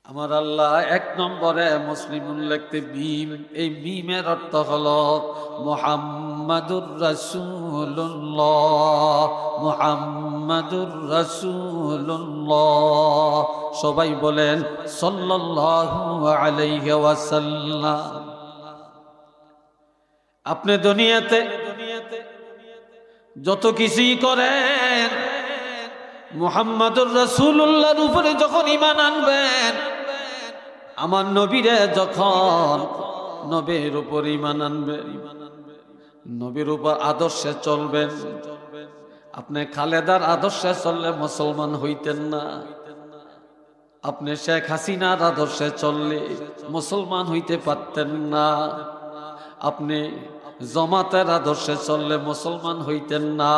আমার আল্লাহ এক নম্বরে মুসলিমুন লিখতে মিম, এই মিমের অর্থ হলো মুহাম্মাদুর রাসূলুল্লাহ, মুহাম্মাদুর রাসূলুল্লাহ। সবাই বলেন সাল্লাল্লাহু আলাইহি ওয়াসাল্লাম। আপনি দুনিয়াতে যত কিছুই করেন, মুহাম্মাদুর রাসূলুল্লাহর উপরে যখন ঈমান আনবেন, আমার নবীরে যখন নবীর উপর ঈমান আনবেন, নবীর উপর আদর্শে চলবেন। আপনি খালেদার আদর্শে চললে মুসলমান হইতেন না, আপনি শেখ হাসিনার আদর্শে চললে মুসলমান হইতে পারতেন না, আপনি জামাতের আদর্শে চললে মুসলমান হইতেন না,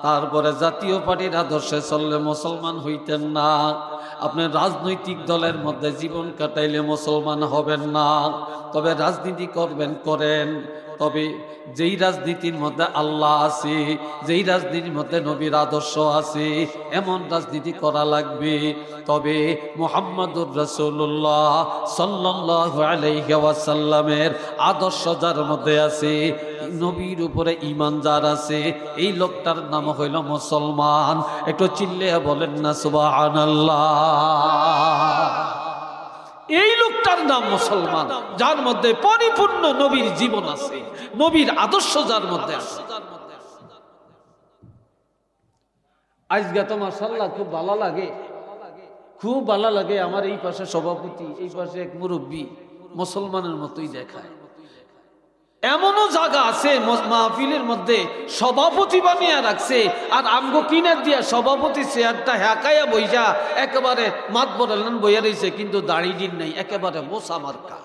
তারপরে জাতীয় পার্টির আদর্শে চললে মুসলমান হইতেন না, আপনি রাজনৈতিক দলের মধ্যে জীবন কাটাইলে মুসলমান হবেন না। তবে রাজনীতি করবেন, করেন, তবে যেই রাজনীতির মধ্যে আল্লাহ আছে, যেই রাজনীতির মধ্যে নবীর আদর্শ আছে, এমন রাজনীতি করা লাগবে। তবে মুহাম্মাদুর রাসূলুল্লাহ সাল্লাল্লাহু আলাইহি ওয়াসাল্লামের আদর্শ যার মধ্যে আছে, নবীর উপরে ঈমান যার আছে, এই লোকটার নাম হইল মুসলমান। একটু চিল্লিয়ে বলেন না সুবহানাল্লাহ। এই লোকটার নাম মুসলমান, যার মধ্যে পরিপূর্ণ নবীর জীবন আছে, নবীর আদর্শ যার মধ্যে আছে। আজকে তো মাশাআল্লাহ খুব ভালো লাগে, খুব ভালো লাগে। আমার এই পাশে সভাপতি, এই পাশে এক মুরব্বী, মুসলমানের মতোই দেখায়। এমনও জায়গা আছে মাহফিলের মধ্যে সভাপতি বানিয়ে রাখছে, আর আমগো কিনার দিয়া সভাপতি চেয়ারটা হ্যাকাইয়া বইসা একেবারে মাত বরালেন বইয়া রয়েছে, কিন্তু দাড়ি দিন নাই, একেবারে মোসা মার্কা।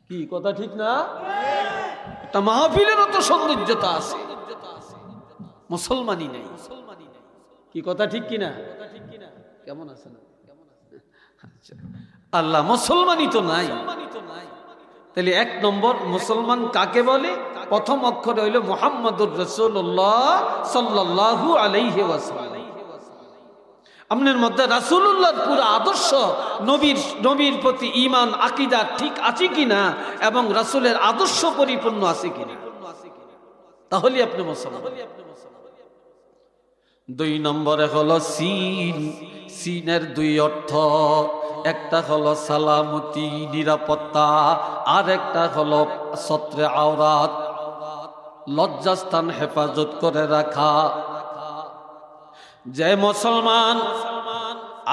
কি কথা ঠিক না? একটা মাহফিলেরও তো সৌন্দর্যতা আছে, মুসলমানই নেই। কি কথা ঠিক কিনা? কেমন আছেন? আচ্ছা, আল্লাহ মুসলমানই তো নাই। তাহলে এক নম্বর মুসলমান কাকে বলে? প্রথম অক্ষর হইল মুহাম্মাদুর রাসূলুল্লাহ সাল্লাল্লাহু আলাইহি ওয়াসাল্লাম। আপনার মধ্যে রাসূলুল্লাহর পুরো আদর্শ, নবীর প্রতি ঈমান আকীদা ঠিক আছে কিনা, এবং রাসূলের আদর্শ পরিপূর্ণ আছে কিনা, তাহলে আপনি মুসলমান। দুই নম্বরে হলো সিন। সিনের দুই অর্থ, একটা হলো সালামতি, নিরাপত্তা, আর একটা হলো সত্রে আওরাত, লজ্জাস্থান হেফাজত করে রাখা। যে মুসলমান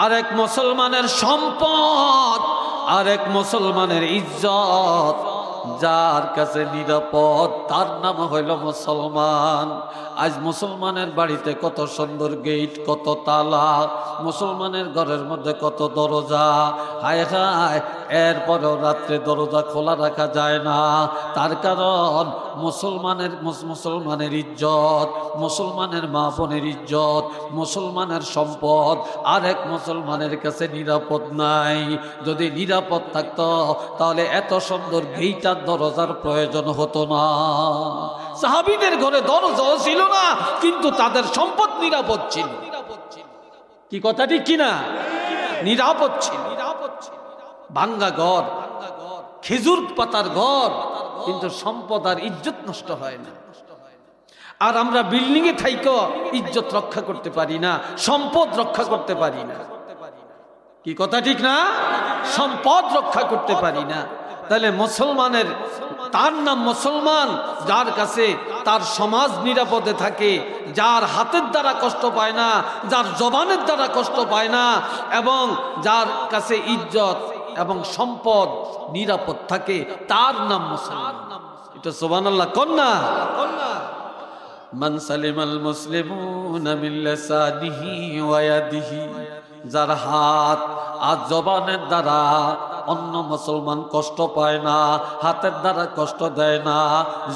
আরেক মুসলমানের সম্পদ, আরেক মুসলমানের ইজ্জত যার কাছে নিরাপদ, তার নাম হইল মুসলমান। আজ মুসলমানের বাড়িতে কত সুন্দর গেট, কত তালা, মুসলমানের ঘরের মধ্যে কত দরজা, হায় হায়, এরপরেও রাত্রে দরজা খোলা রাখা যায় না। তার কারণ মুসলমানের ইজ্জত, মুসলমানের মা বোনের ইজ্জত, মুসলমানের সম্পদ আরেক মুসলমানের কাছে নিরাপদ নাই। যদি নিরাপদ থাকতো তাহলে এত সুন্দর গেইটার দরজার প্রয়োজন হতো না। সাহাবীদের ঘরে দরজাও ছিল না, কিন্তু তাদের সম্পদ নিরাপদ ছিল। কি কথা ঠিক কিনা? নিরাপদ ছিল। ভাঙ্গা ঘর, খেজুর পাতার ঘর, কিন্তু সম্পদ আর ইজ্জত নষ্ট হয় না। আর আমরা বিল্ডিং এ থাইকো ইজ্জত রক্ষা করতে পারি না, সম্পদ রক্ষা করতে পারি না। কি কথা ঠিক না? সম্পদ রক্ষা করতে পারি না। তাহলে মুসলমানের, তার নাম মুসলমান যার কাছে তার সমাজ নিরাপদে থাকে, যার হাতের দ্বারা কষ্ট পায় না, যার জবানের দ্বারা কষ্ট পায় না, এবং যার কাছে ইজ্জত এবং সম্পদ নিরাপদ থাকে, তার নাম মুসলমান। এটা সুবহানাল্লাহ কোন না? মান সালিমাল মুসলিমুনা মিন লিসানিহি ওয়া ইয়াদিহি, যার হাত আর জবানের দ্বারা অন্য মুসলমান কষ্ট পায় না, হাতের দ্বারা কষ্ট দেয় না,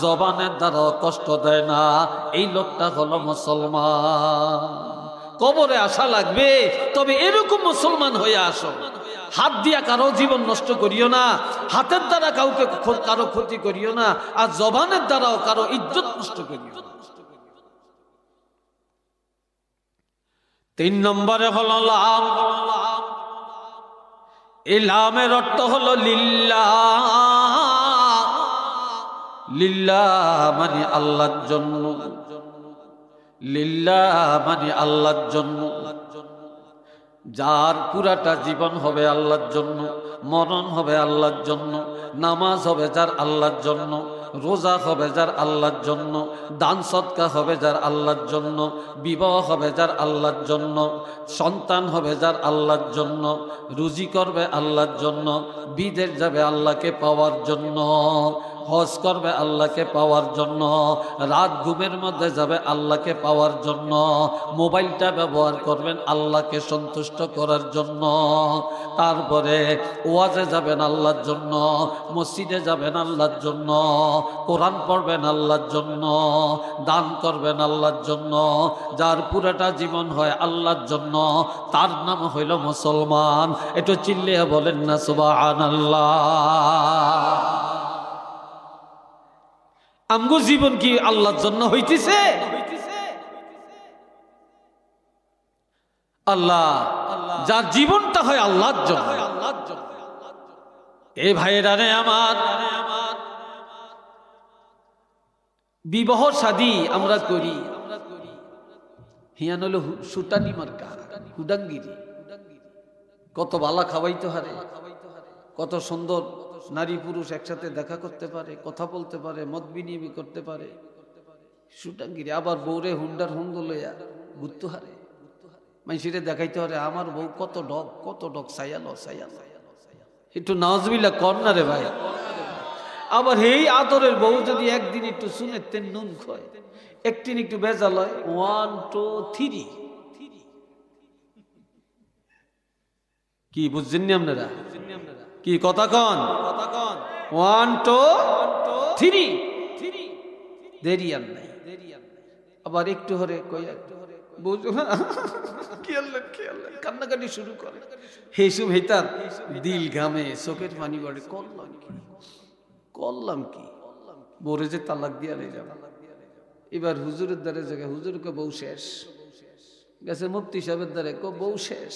জবানের দ্বারা কষ্ট দেয় না, এই লোকটা হলো মুসলমান। কবরে আসা লাগবে, তবে এরকম মুসলমান হয়ে আসো। হাত দিয়া কারো জীবন নষ্ট করিও না, হাতের দ্বারা কাউকে কারো ক্ষতি করিও না, আর জবানের দ্বারাও কারো ইজ্জত নষ্ট করিও না। তিন নম্বরে হলো লাম। এই লামের অর্থ হলো লিল্লাহ। লিল্লাহ মানে আল্লাহর জন্য, লিল্লাহ মানে আল্লাহর জন্য। যার পুরাটা জীবন হবে আল্লাহর জন্য, মরণ হবে আল্লাহর জন্য, নামাজ হবে যার আল্লাহর জন্য, রোজা হবে যার আল্লাহর জন্য, দান সদকা হবে যার আল্লাহর জন্য, বিবাহ হবে যার আল্লাহর জন্য, সন্তান হবে যার আল্লাহর জন্য, রুজি করবে আল্লাহর জন্য, বিদেশ যাবে আল্লাহকে পাওয়ার জন্য, হজ করবে আল্লাহকে পাওয়ার জন্য, রাত ঘুমের মধ্যে যাবে আল্লাহকে পাওয়ার জন্য, মোবাইলটা ব্যবহার করবেন আল্লাহকে সন্তুষ্ট করার জন্য, তারপরে ওয়াজে যাবেন আল্লাহর জন্য, মসজিদে যাবেন আল্লাহর জন্য, কোরআন পড়বেন আল্লাহর জন্য, দান করবেন আল্লাহর জন্য। যার পুরাটা জীবন হয় আল্লাহর জন্য, তার নাম হইল মুসলমান। একটু চিল্লিয়ে বলেন না সুবহানাল্লাহ। আমগো জীবন কি আল্লাহর জন্য হইতেছে? আল্লাহ, যার জীবনটা হয় আল্লাহর জন্য। এই ভাইয়েরা রে আমার, বিবাহ শাদী আমরা করি, হিয়ান হলো সুটানি মার্কা, হুডাঙ্গিরি। কত বালা খাওয়াইতে হারে, কত সুন্দর নারী পুরুষ একসাথে দেখা করতে পারে, কথা বলতে পারে, মত বিনিময় করতে পারে, সুটাঙ্গিরি। আবার বউরে হুন্ডার হুন্ড লইয়া ঘুরতে হারে, মানুষেরে দেখাইতে পারে আমার বউ কত ডক, কত ডক, সাইয়ালো সাইয়ালো। একটু নাজবিল্লাহ কর না রে ভাই। আবার এই আদরের বউ যদি একদিন একটু শুনে তেন নুন খয়, একদিন একটু বেজাল হয়, 1 2 3। কি বুঝছেননি আপনারা? কি কথা কন? 1 2 3, দেরি আর নাই। আবার একটু হরে কইয়া বুঝো না কি আল্লাহ কি আল্লাহ কান্নাকাটি শুরু করে। হেসু হেতার দিল ঘামে, চোখের পানি পড়ে। করলাম কি বরে যে তালাক দিয়া লই যাব। এবার হুজুরের দ্বারে জায়গায় হুজুরকে বউ শেষ গেছে, মুফতি সাহেবের দ্বারে কো বউ শেষ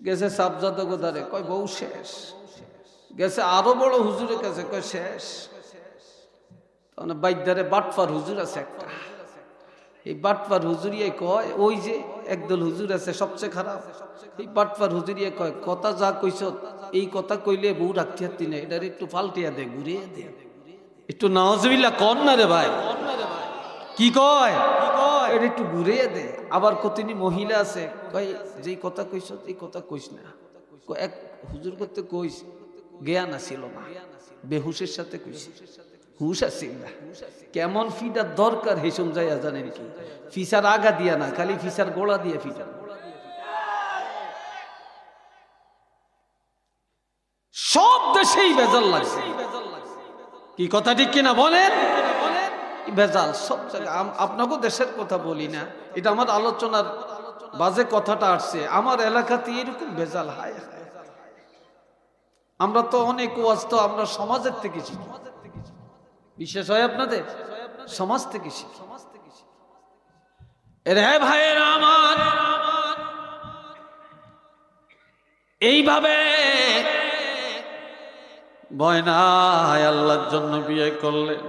গেছে, সাবজাদক দ্বারে কয় বউ শেষ গেছে, আরো বড় হুজুরের কাছে কয় শেষ। তখন বাইদ্দারে বাটফার হুজুর আছে একটা, এই বাটফার হুজুরিয়ে কয় ওই যে একদল হুজুর আছে সবচেয়ে খারাপ, এই বাটফার হুজুরিয়ে কয় কথা যা কইছ এই কথা কইলে বউ রাখতে হাতি না, এটার একটু পাল্টিয়া দে, ঘুরিয়ে দে। একটু নাউজুবিল্লাহ কর না রে ভাই। কি কয়? এটা একটু ঘুরিয়ে দে। আবার কতনি মহিলা আছে কয় যেই কথা কইছ এই কথা কইস না। এক হুজুর করতে কইস জ্ঞান আসিল না, বেহুশের সাথে কইস, হুশ আসিল না। কেমন ফিটার দরকার হেসম যাইয়া জানেন কি? ফিসার আগা দিয়া না, খালি ফিসার গোড়া দিয়ে ফিটার। সব দেশেই ভেজাল লাগছে। কি কথা ঠিক কিনা বলেন? ভেজাল সব জায়গায়। আপনাকে দেশের কথা বলি না, এটা আমার আলোচনার বাজে কথাটা আসছে। আমার এলাকাতে এরকম ভেজাল হায় হায়। আমরা তো অনেক ওয়াজ তো আমরা সমাজের থেকে শিখি, বিশেষ হয় আপনাদের সমাজ থেকে শিখি। রে ভাইয়েরা আমার, এইভাবে ভয় নাই আল্লাহর জন্য বিয়ে করলেন,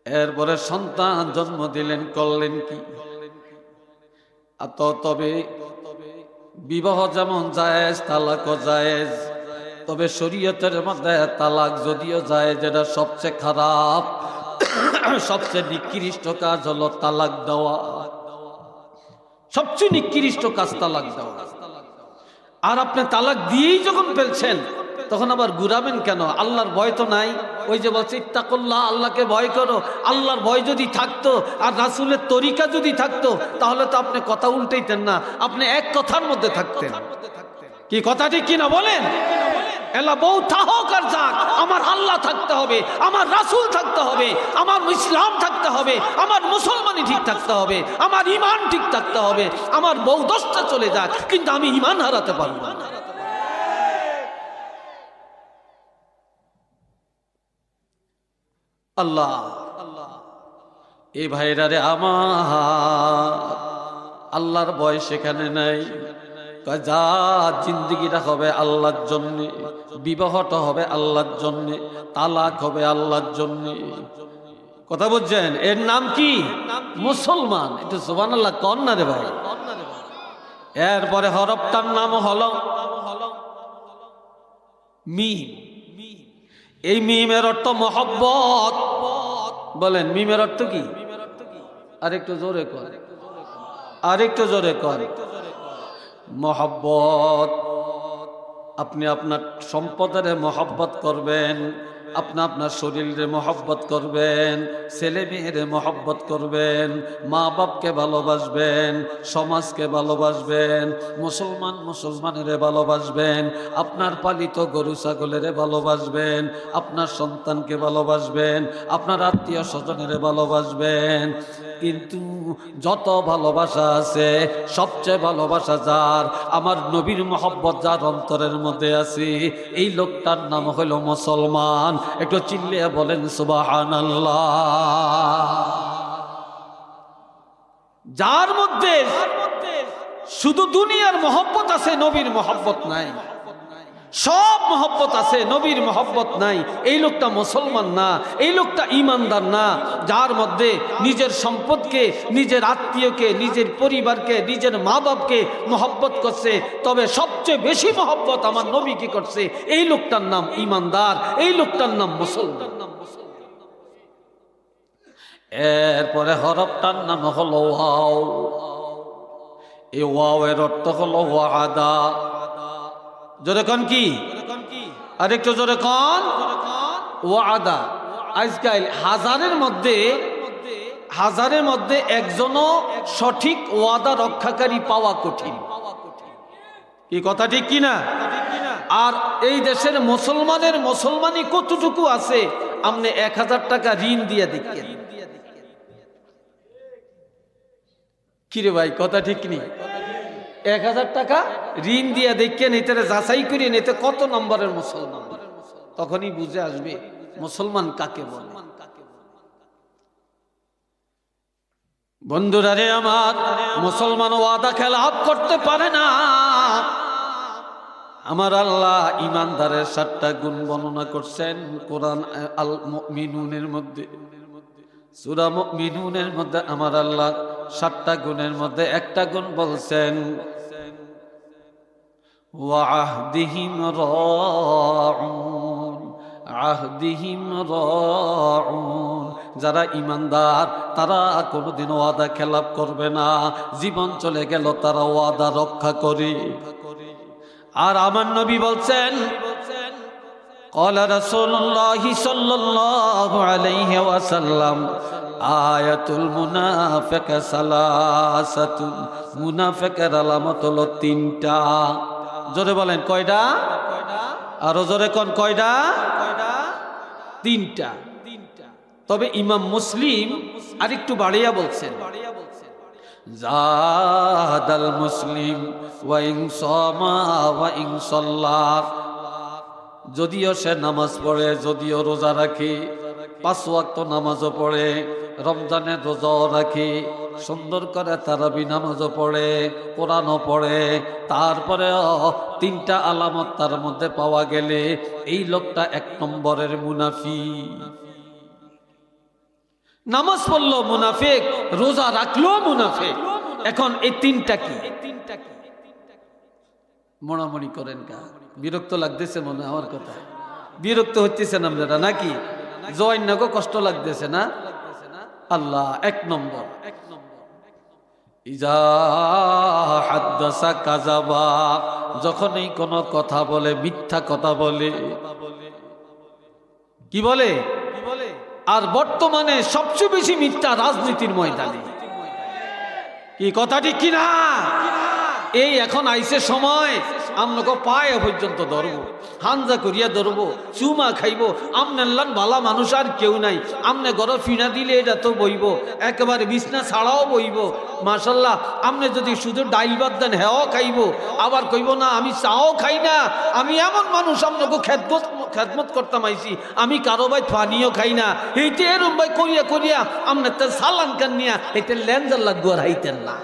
এরপরে সন্তান জন্ম দিলেন, করলেন কি? তবে বিবাহ যেমন জায়েজ, তালাকও জায়েজ। তবে শরীয়তের মধ্যে তালাক যদিও জায়েজ, যেটা সবচেয়ে খারাপ, সবচেয়ে নিকৃষ্ট কাজ হলো তালাক দেওয়া। সবচেয়ে নিকৃষ্ট কাজ তালাক দেওয়া। আর আপনি তালাক দিয়েই যখন ফেলছেন তখন আবার ঘুরাবেন কেন? আল্লাহর ভয় তো নাই। ওই যে বলছে ইত্তাকুল্লাহ, আল্লাহকে ভয় করো। আল্লাহর ভয় যদি থাকতো আর রাসূলের তরিকা যদি থাকতো তাহলে তো আপনি কথা উল্টাইতেন না, আপনি এক কথার মধ্যে থাকতেন। কি কথা ঠিক কিনা বলেন? এলা বউ থাকুক আর যাক, আমার আল্লাহ থাকতে হবে, আমার রাসূল থাকতে হবে, আমার ইসলাম থাকতে হবে, আমার মুসলমানি ঠিক থাকতে হবে, আমার ঈমান ঠিক থাকতে হবে। আমার বউ 10টা চলে যাক কিন্তু আমি ঈমান হারাতে পারবো না। আল্লাহ এই ভাইরা রে আমার, আল্লাহর ভয় সেখানে নাই। যা জিন্দিগিটা হবে আল্লাহর জন্যে, বিবাহটা হবে আল্লাহর জন্যে, তালাক হবে আল্লাহর জন্যে। কথা বুঝছেন? এর নাম কি? মুসলমান। একটু সুবহানাল্লাহ কন না রে ভাই। এরপরে হরফটার নাম হলো মিম। এই মিমের অর্থ মহব্বত। বলেন মিমের অর্থ কি? আরেকটু জোরে কর, আরেকটু জোরে কর। মহব্বত। আপনি আপনার সম্পদের মহব্বত করবেন, আপনি আপনার শরীরে মহব্বত করবেন, ছেলে মেয়েরে মহব্বত করবেন, মা বাপকে ভালোবাসবেন, সমাজকে ভালোবাসবেন, মুসলমানের ভালোবাসবেন, আপনার পালিত গরু ছাগলের ভালোবাসবেন, আপনার সন্তানকে ভালোবাসবেন, আপনার আত্মীয় স্বজনের ভালোবাসবেন। কিন্তু যত ভালোবাসা আছে সবচেয়ে ভালোবাসা যার, আমার নবীর মহব্বত যার অন্তরের মধ্যে আছে, এই লোকটার নাম হলো মুসলমান। একটু চিল্লিয়ে বলেন সুবহানাল্লাহ। যার মধ্যে শুধু দুনিয়ার মহব্বত আছে, নবীর মহব্বত নাই। সব মহব্বত আছে, নবীর মহব্বত নাই, এই লোকটা মুসলমান না, এই লোকটা ঈমানদার না। যার মধ্যে নিজের সম্পদকে, নিজের আত্মীয়কে, নিজের পরিবারকে, নিজের মা বাপকে মহব্বত করছে, তবে সবচেয়ে বেশি মহব্বত আমার নবীকে করছে, এই লোকটার নাম ঈমানদার, এই লোকটার নাম মুসলমান। এরপরে হরফটার নাম হলো ওয়াও। এই ওয়াও এর অর্থ হলো ওয়াদা। জোরে কন কি? আরেকটু জোরে কন। ওয়াদা। আজকাল হাজারের মধ্যে একজনও সঠিক ওয়াদা রক্ষাকারী পাওয়া কঠিন। কি কথা ঠিক কিনা? আর এই দেশের মুসলমানই কতটুকু আছে, আপনি 1000 টাকা ঋণ দিয়ে দেখেন। কিরে ভাই কথা ঠিক নেই? 1000 টাকা ঋণ দিয়ে দেখেন, এতে যাচাই করে নিতে কত নম্বরের মুসলমান, তখনই বুঝে আসবে মুসলমান কাকে বলে। বন্ধুরা রে আমার, মুসলমান ওয়াদা খেলাপ করতে পারে না। আমার আল্লাহ ঈমানদারের 7টা গুণ বর্ণনা করছেন কোরআন আল মুমিনুনের মধ্যে। সূরা মুমিনুনের মধ্যে আমার আল্লাহ 7টা গুণের মধ্যে একটা গুণ বলছেন, ওয়াহদিহিম রাউন, আহদিহিম রাউন। যারা ঈমানদার তারা কোনোদিন ওয়াদা খেলাপ করবে না, জীবন চলে গেল তারা ওয়াদা রক্ষা করে। আর আমার নবী বলছেন, ক্বালা রাসূলুল্লাহি সাল্লাল্লাহু আলাইহি ওয়াসাল্লাম, আয়াতুল মুনাফিক সালাসাতুন। মুনাফিকের আলামত হলো 3টা। জোরে বলেন কয়টা? আরো জোরে কোন কয়টা? 3টা। তবে ইমাম মুসলিম আরেকটু বাড়িয়া বলছেন, জাদাল মুসলিম ওয়া ইন সামা ওয়া ইন সাল্লাহ। যদিও সে নামাজ পড়ে, যদিও রোজা রাখে, 5 ওয়াক্ত নামাজও পড়ে, রমজানের রোজাও রাখে, সুন্দর করে তারাবি নামাজও পড়ে, কোরআনও পড়ে, তারপরেও 3টা আলামত তার মধ্যে পাওয়া গেলে এই লোকটা 1 নম্বরের মুনাফিক। নামাজ পড়লো মুনাফিক, রোজা রাখলো মুনাফিক। এখন এই 3টা কি? মোড়ামুড়ি করেন কা? বিরক্ত লাগতেছে মনে আমার কথা? বিরক্ত হচ্ছেন আপনারা নাকি? জয়েন না গো, কষ্ট লাগতেছে না? আল্লাহ 1 নম্বর, ইজা হাদ্দাসা কাযাবা। যখনই কোনো কথা বলে মিথ্যা কথা বলে। কি বলে? আর বর্তমানে সবচেয়ে বেশি মিথ্যা রাজনীতির ময়দানে। কি কথা ঠিক কিনা? এই এখন আইছে সময়, আমনকে পায়ে পর্যন্ত ধরবো, হানজা করিয়া ধরবো, চুমা খাইব। আমনেল্লান বালা মানুষ আর কেউ নাই। আমনে ঘরে ফিনা দিলে এটা তো বইব, একেবারে বিছনা ছাড়াও বইব। মাশাল্লাহ, আমনে যদি শুধু ডাইল ভাত দেন হেও খাইব, আবার কইব না আমি চাও খাই না। আমি এমন মানুষ, আমনকে খেদমত করতাম আইছি, আমি কারো ভাই ফানিও খাই না। এইটা এরম ভাই করিয়া করিয়া আমনে তার সালান কান নিয়া এটা ল্যাঞ্জার লাগবো আর হাইতেন না।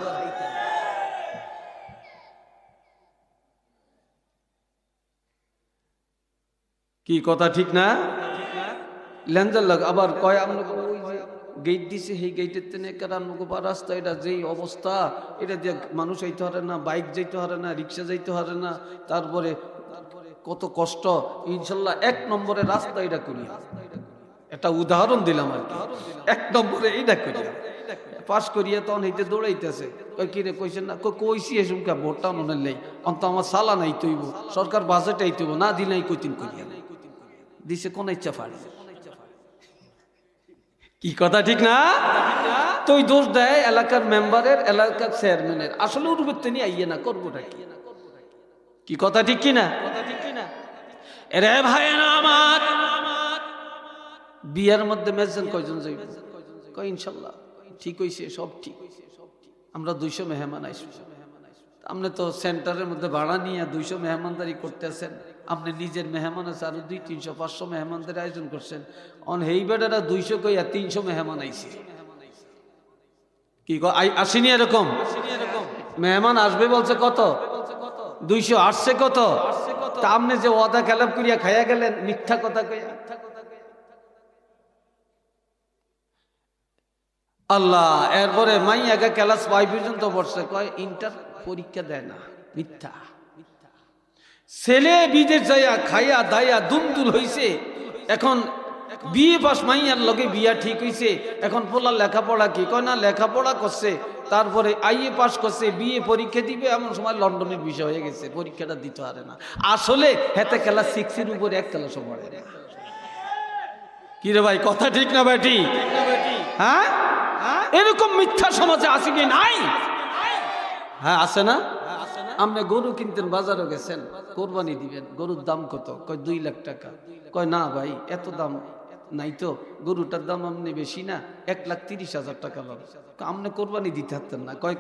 কি কথা ঠিক না? লেন্সার লাগ আবার কয় আপনাকে ওই যে গেট দিছে সেই গেটের তেনে কেরানগো বা রাস্তা এটা যেই অবস্থা, এটা দিয়ে মানুষ যাইতে পারে না, বাইক যাইতে পারে না, রিক্সা যাইতে পারে না, তারপরে কত কষ্ট। ইনশাল্লাহ 1 নম্বরে রাস্তা এটা করিয়া, একটা উদাহরণ দিলাম আর কি, 1 নম্বরে এইটা করিয়া পাশ করিয়া তখন হইতে দৌড়াইতেছে। কই কিরে কইছেন না? কইছি এসুমকা ভোটটা মনে নেই, অন্ত আমার সালা নাই তৈব, সরকার বাজেট আইতইব না দিলাই কইতিন করিয়া দিছে কোন ইচ্ছা ফাড়ি। কি কথা ঠিক না? তো ওই দোষ দেয় এলাকার মেম্বারের, এলাকার চেয়ারম্যানের। আসলে ওর ব্যক্তি নিয়ে আইয়ে না, করবোটা কি? কি কথা ঠিক কিনা? এরে ভাই না আমার বিয়ার মধ্যে মেজেন কয়জন যাইব? কয় ইনশাল্লাহ ঠিক হইছে, সব ঠিক। আমরা 200 মেহমান আইসব। আপনি তো সেন্টারের মধ্যে ভাড়া নিয়ে 200 মেহমানদারি করতেছেন, আপনি নিজের মেহমান আছে আরো 200, 300, 500 মেহমানদের আয়োজন করছেন। অন হেই বেটারা 200 কইয়া 300 মেহমান আইছে। কি আসেনি এরকম? মেহমান আসবে বলছে কত? 200 আসছে কত? তা আপনি যে ওয়াদা খেলাপ করিয়া খাইয়া গেলেন মিথ্যা কথা কইয়া। আল্লাহ। এরপরে মাইয়াকে ক্লাস 5 পর্যন্ত পড়ছে, কয় ইন্টার পরীক্ষা দেয় না, মিথ্যা। ছেলে বিদেশ যাইয়া খাইয়া দাইয়া দুমদুল হইছে, এখন বিয়ে পাস মাইয়ার লগে বিয়া ঠিক হইছে। এখন পোলার লেখাপড়া কি? কয় না লেখাপড়া করছে, তারপরে আইএ পাস করছে, বিয়ে পরীক্ষা দিবে, এমন সময় লন্ডনের বিষয় হয়ে গেছে, পরীক্ষাটা দিতে পারে না। আসলে হেতে ক্লাস 6 এর উপরে এক ক্লাসও পড়ে না। কি রে ভাই, কথা ঠিক না বেটি? হ্যাঁ, এরকম মিথ্যা সমাজে আছে কি নাই? হ্যাঁ আছে না? আপনি গরু কিনতেন, বাজারে গেছেন, কোরবানি দিবেন, গরুর দাম কত? কয় 2 লাখ টাকা। কয় না ভাই এত দাম নাই তো, গরুটার দাম আপনি বেশি না, 1,30,000 টাকা পাবে। আপনি কোরবানি দিতে পারতেন না? কয়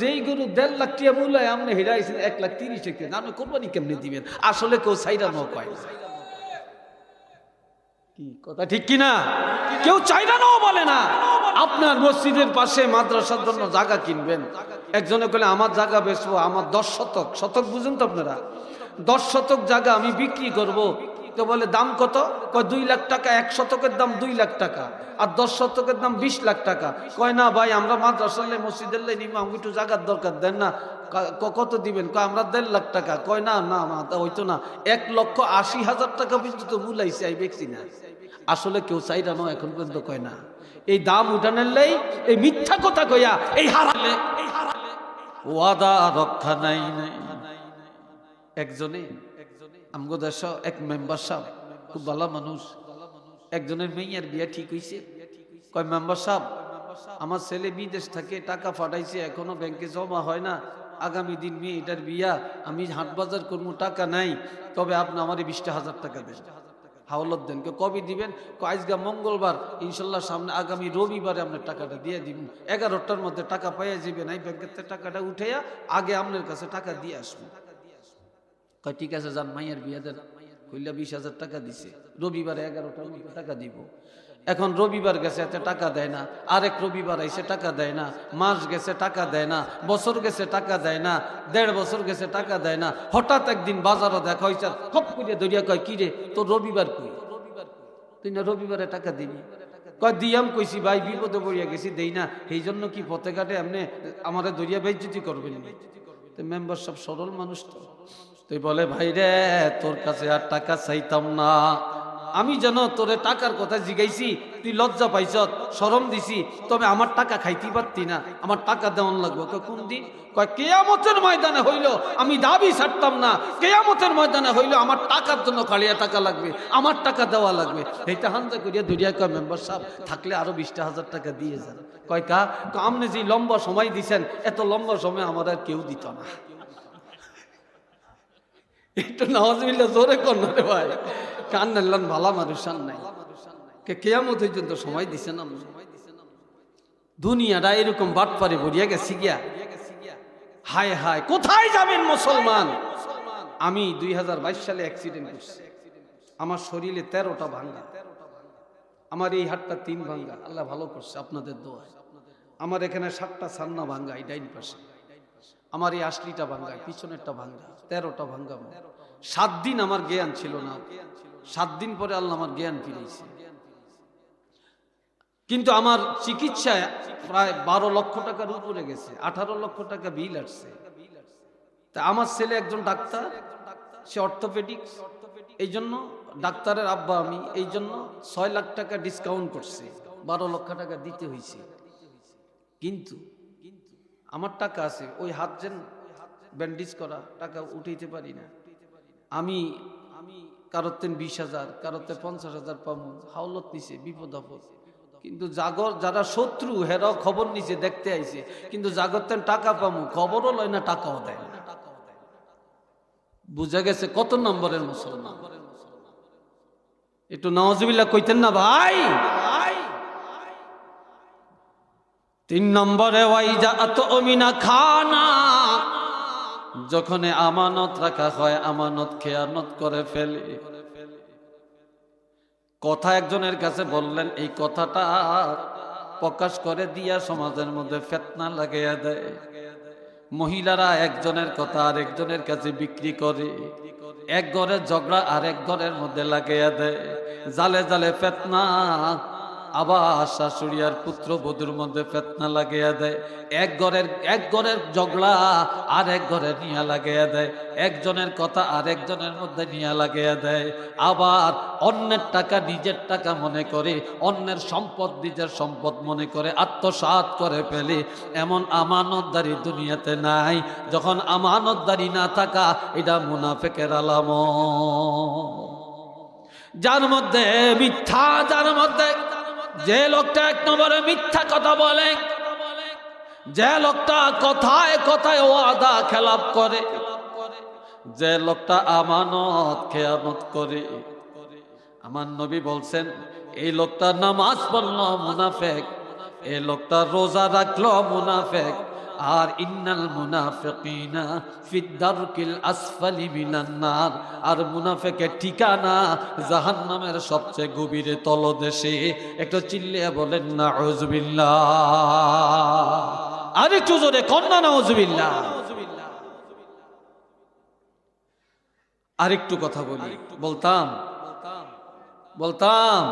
যেই গরু 1.5 লাখ টাকা মূল্য আপনি হেরাইছেন 1,30,000 টাকা, আপনি কোরবানি কেমনি দিবেন? আসলে কেউ চাইরা ন কয় না। কি কথা ঠিক কিনা? কেউ চাইরা নাও বলে না। আপনার মসজিদের পাশে মাদ্রাসার জন্য জায়গা কিনবেন, একজনে বলে আমার জায়গা বেচবো, আমার 10 শতক, শতক বুঝুন তো আপনারা, 10 শতক জায়গা আমি বিক্রি করব। তো বলে দাম কত? কয় 2 লাখ টাকা। 1 শতকের দাম 2 লাখ টাকা, আর 10 শতকের দাম 20 লাখ টাকা। কয় না ভাই আমরা মাদ্রাসার মসজিদের নিব, আমি একটু জায়গার দরকার, দেন না। কত দিবেন? কয় আমরা 1.5 লাখ টাকা। কয় না না হইতো না, 1,80,000 টাকা পর্যন্ত মূলাইছে, আমি বেচছি না। আসলে কেউ চাইরা না এখন পর্যন্ত কয় না। এই দাম উঠানের লাই এই মিথ্যা কথা কইয়া এই হারালে ওয়াদা রক্ষা নাই। একজনে আমগো দেশ এক মেম্বার সাহেব, খুব ভালো মানুষ, একজনের মেয়ের বিয়া ঠিক হইছে। কয় মেম্বার সাহেব আমার ছেলে বিদেশ থেকে টাকা পাঠাইছে, এখনো ব্যাংকে জমা হয় না, আগামী দিন মেয়েটার বিয়া, আমি হাট বাজার করবো, টাকা নাই, তবে আপনি আমার 20,000 টাকা দেন, হাওলাত দেন। কবে দিবেন? আজকে মঙ্গলবার, ইনশাল্লাহ সামনে আগামী রবিবারে আপনার টাকাটা দিয়ে দিব, 11টার মধ্যে টাকা পাইয়া যাবেন, এই ব্যাংকের থেকে টাকাটা উঠাইয়া আগে আপনার কাছে টাকা দিয়ে আসবো। কয় ঠিক আছে যান, মাইয়ার বিয়া দেন। কইলা 20,000 টাকা দিছে, রবিবারে 11টার মধ্যে টাকা দিব। এখন রবিবার গেছে, এতে টাকা দেয় না, আরেক রবিবার আইসে টাকা দেয় না, মাস গেছে টাকা দেয় না, বছর গেছে টাকা দেয় না, 1.5 বছর গেছে টাকা দেয় না। হঠাৎ একদিন বাজারও দেখা হয়েছে, খপ করে ধরিয়া কয় কি রে তোর রবিবার কই? তুই না রবিবারে টাকা দিবি? কয় দিয়াম, কইছি ভাই বিপদে পড়িয়া গেছি, দেই না, এই জন্য কি পথে ঘাটে এমনি আমাদের দরিয়া বেইজ্জতি করবেন? তো মেম্বার সব সরল মানুষ, তো তুই বলে ভাই রে তোর কাছে আর টাকা চাইতাম না, আমি যেন তোরে টাকার কথা জিগাইছি, তুই লজ্জা পাইছ, শরম দিছি, তবে আমার টাকা খাইতে পারতি না, আমার টাকা দেওয়ান লাগবে। কোন দিন? কয় কিয়ামতের ময়দানে হইল, আমি দাবি ছাড়তাম না, কিয়ামতের ময়দানে হইল আমার টাকার জন্য কালিয়া টাকা লাগবে, আমার টাকা দেওয়া লাগবে। এইটা হানজা করিয়া দরিয়া কয় মেম্বার সাহেব থাকলে আরো 20,000 টাকা দিয়ে যান। কয় আপনি যে লম্বা সময় দিছেন, এত লম্বা সময় আমার আর কেউ দিত না। একটু নাওয়াজবিল্লাহ জোরে কর না রে ভাই, কান নাল্লান ভালা মানুষ আর নাই, কিয়ামত পর্যন্ত সময় দিছেন। দুনিয়াটা এরকম বাটপারে ভরিয়া গেছি গিয়া, হায় হায় কোথায় যাবেন মুসলমান? আমি 2022 সালে অ্যাক্সিডেন্ট করছি, আমার শরীরে 13টা ভাঙ্গা, আমার এই হাতটা 3 ভাঙ্গা, আল্লাহ ভালো করছে আপনাদের দোয়ায়। আমার এখানে 7টা ছান্না ভাঙ্গা, এই ডাইন পাশে, আমার এই 80টা ভাঙ্গা, পিছনেরটা ভাঙ্গা, 13টা ভাঙ্গা। 7 দিন আমার জ্ঞান ছিল না, 7 দিন পরে আল্লাহ আমার জ্ঞান ফিরেছে। কিন্তু আমার চিকিৎসায় প্রায় 12 লক্ষ টাকার উপরে গেছে, 18 লক্ষ টাকা বিল আসছে। তা আমার ছেলে একজন ডাক্তার, সে অর্থোপেডিক্স, এই জন্য ডাক্তারের আব্বা আমি, এই জন্য 6 লাখ টাকা ডিসকাউন্ট করছে, 12 লক্ষ টাকা দিতে হয়েছে। কিন্তু আমার টাকা আছে, ওই হাত যেন ব্যান্ডেজ করা টাকা উঠাইতে পারি না। আমি কারোতেন 20,000, কারোতে 50,000 পাবো, হাওলত নিছে, বিপদ আপদ। কিন্তু যারা শত্রু হেরাও খবর নিছে, দেখতে আইছে, কিন্তু জাগরতেন টাকা পাবো, খবরও লয় না, টাকাও দেয় না। বুঝা গেছে কত নম্বরের মুসলমান। একটু নাউজুবিল্লাহ কইতেন না ভাই। 3 নম্বরে ওয়াইজাত ওমিনা খানা, যখন আমানত রাখা হয় আমানত খেয়ানত করে ফেলে। কথা একজনের কাছে বললেন, এই কথাটা প্রকাশ করে দিয়া সমাজের মধ্যে ফিতনা লাগাইয়া দেয়। মহিলারা একজনের কথা আরেকজনের কাছে বিক্রি করে, এক ঘরের ঝগড়া আরেক ঘরের মধ্যে লাগাইয়া দেয়, জালে জালে ফিতনা। আবার শাশুড়ি আর পুত্র বধূর মধ্যে ফিতনা লাগাইয়া দেয়, এক ঘরের ঝগড়া আরেক ঘরে নিয়ে লাগাইয়া দেয়, একজনের কথা আরেকজনের মধ্যে নিয়ে লাগাইয়া দেয়। আবার অন্যের টাকা নিজের টাকা মনে করে, অন্যের সম্পদ নিজের সম্পদ মনে করে আত্মসাৎ করে ফেলে। এমন আমানতদারি দুনিয়াতে নাই। যখন আমানতদারি না থাকা, এটা মুনাফিকের আলামত। যার মধ্যে মিথ্যা, যার মধ্যে যে লোকটা 1 নম্বরে মিথ্যা কথা বলে, যে লোকটা কথায় কথায় ওয়াদা খেলাপ করে, যে লোকটা আমানত খেয়ানত করে, আমার নবী বলছেন এই লোকটা নামাজ পড়লো মুনাফিক, এই লোকটা রোজা রাখলো মুনাফিক। আর ইন্নাল মুনাফিকিনা ফিদ দারকিল আসফালি মিনান নার, আর মুনাফিকের ঠিকানা জাহান্নামের সবচেয়ে গভীরে তলদেশে। একটু চিল্লিয়ে বলেন নাউজুবিল্লাহ। আরেকটু জোরে কন্যা নাউজুবিল্লাহ। আরেকটু কথা বলতাম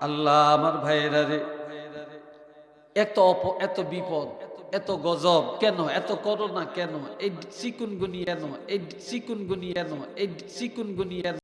আল্লাহ আমার ভাইয়েরা রে, এত বিপদ, এত গজব কেন, এত করোনা কেন, এই চিকুনগুনি এনো, এই চিকুনগুনি এনো, এই চিকুনগুনি এনো।